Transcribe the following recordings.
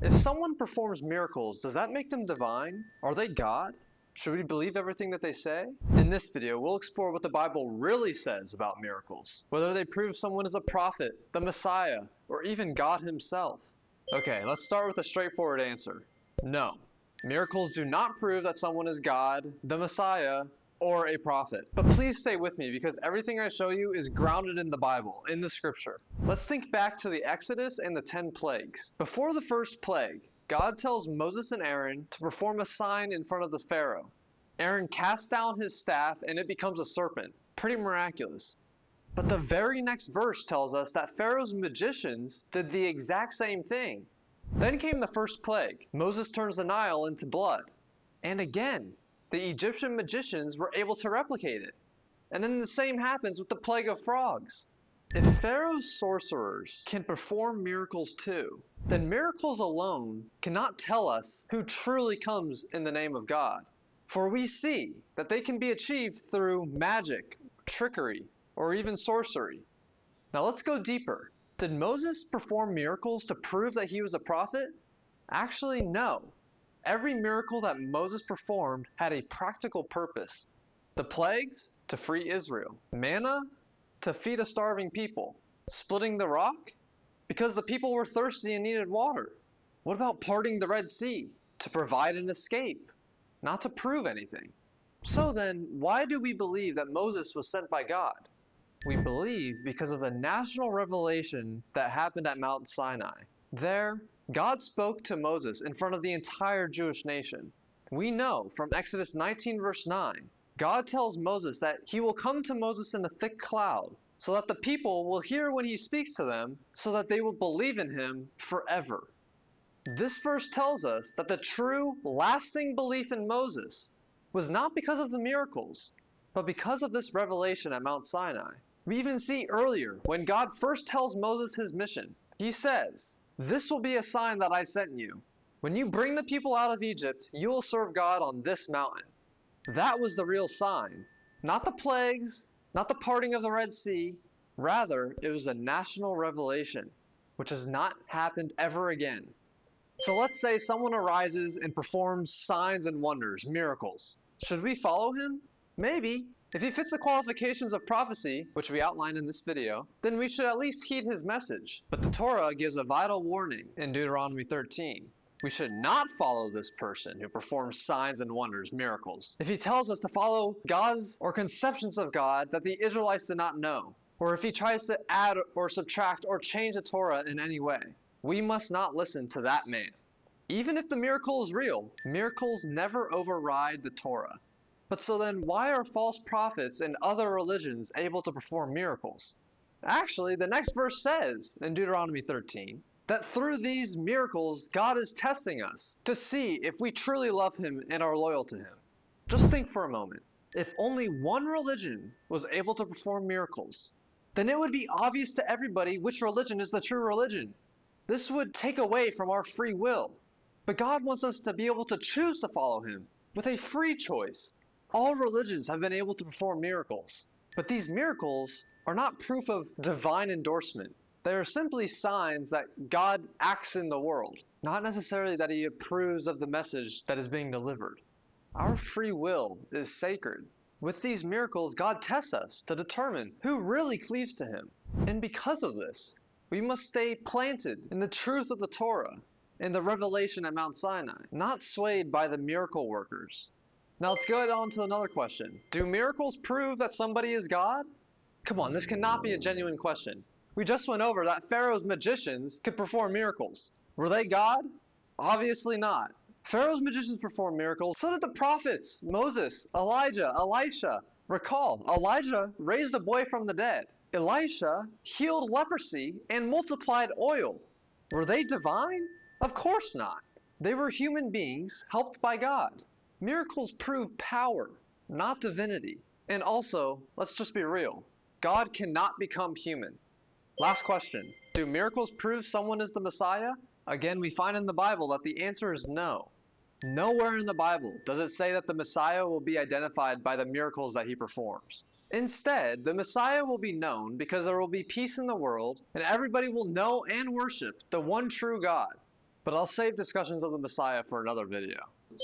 If someone performs miracles, does that make them divine? Are they God? Should we believe everything that they say? In this video, we'll explore what the Bible really says about miracles, whether they prove someone is a prophet, the Messiah, or even God himself. Okay, let's start with a straightforward answer. No. Miracles do not prove that someone is God, the Messiah, or a prophet. But please stay with me because everything I show you is grounded in the Bible, in the scripture. Let's think back to the Exodus and the 10 plagues. Before the first plague, God tells Moses and Aaron to perform a sign in front of the Pharaoh. Aaron casts down his staff and it becomes a serpent. Pretty miraculous. But the very next verse tells us that Pharaoh's magicians did the exact same thing. Then came the first plague. Moses turns the Nile into blood. And again, the Egyptian magicians were able to replicate it. And then the same happens with the plague of frogs. If Pharaoh's sorcerers can perform miracles too, then miracles alone cannot tell us who truly comes in the name of God. For we see that they can be achieved through magic, trickery, or even sorcery. Now let's go deeper. Did Moses perform miracles to prove that he was a prophet? Actually, no. Every miracle that Moses performed had a practical purpose. The plagues, to free Israel. Manna, to feed a starving people. Splitting the rock, because the people were thirsty and needed water. What about parting the Red Sea? To provide an escape, not to prove anything. So then, why do we believe that Moses was sent by God? We believe because of the national revelation that happened at Mount Sinai. There, God spoke to Moses in front of the entire Jewish nation. We know from Exodus 19 verse 9, God tells Moses that he will come to Moses in a thick cloud, so that the people will hear when he speaks to them, so that they will believe in him forever. This verse tells us that the true, lasting belief in Moses was not because of the miracles, but because of this revelation at Mount Sinai. We even see earlier, when God first tells Moses his mission, he says, "This will be a sign that I sent you. When you bring the people out of Egypt, you will serve God on this mountain." That was the real sign. Not the plagues, not the parting of the Red Sea. Rather, it was a national revelation, which has not happened ever again. So let's say someone arises and performs signs and wonders, miracles. Should we follow him? Maybe. If he fits the qualifications of prophecy, which we outlined in this video, then we should at least heed his message. But the Torah gives a vital warning in Deuteronomy 13. We should not follow this person who performs signs and wonders, miracles, if he tells us to follow gods or conceptions of God that the Israelites did not know, or if he tries to add or subtract or change the Torah in any way. We must not listen to that man. Even if the miracle is real, miracles never override the Torah. But so then, why are false prophets and other religions able to perform miracles? Actually, the next verse says, in Deuteronomy 13, that through these miracles, God is testing us to see if we truly love him and are loyal to him. Just think for a moment. If only one religion was able to perform miracles, then it would be obvious to everybody which religion is the true religion. This would take away from our free will. But God wants us to be able to choose to follow him with a free choice. All religions have been able to perform miracles, but these miracles are not proof of divine endorsement. They are simply signs that God acts in the world, not necessarily that he approves of the message that is being delivered. Our free will is sacred. With these miracles, God tests us to determine who really cleaves to him. And because of this, we must stay planted in the truth of the Torah and the revelation at Mount Sinai, not swayed by the miracle workers. Now let's go on to another question. Do miracles prove that somebody is God? Come on, this cannot be a genuine question. We just went over that Pharaoh's magicians could perform miracles. Were they God? Obviously not. Pharaoh's magicians performed miracles, so did the prophets, Moses, Elijah, Elisha. Recall, Elijah raised a boy from the dead. Elisha healed leprosy and multiplied oil. Were they divine? Of course not. They were human beings helped by God. Miracles prove power, not divinity. And also, let's just be real, God cannot become human. Last question. Do miracles prove someone is the Messiah? Again, we find in the Bible that the answer is no. Nowhere in the Bible does it say that the Messiah will be identified by the miracles that he performs. Instead, the Messiah will be known because there will be peace in the world and everybody will know and worship the one true God. but I'll save discussions of the Messiah for another video.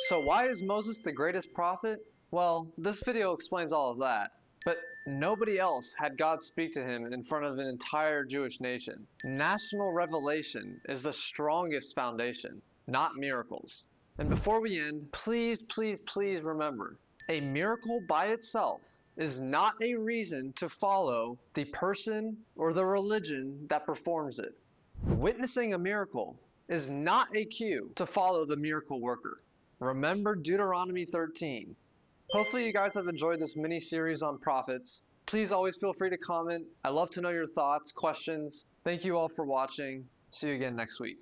So why is Moses the greatest prophet? Well, this video explains all of that. But nobody else had God speak to him in front of an entire Jewish nation. National revelation is the strongest foundation, not miracles. And before we end, please, please, please remember, a miracle by itself is not a reason to follow the person or the religion that performs it. Witnessing a miracle is not a cue to follow the miracle worker. Remember Deuteronomy 13. Hopefully you guys have enjoyed this mini-series on prophets. Please always feel free to comment. I love to know your thoughts, questions. Thank you all for watching. See you again next week.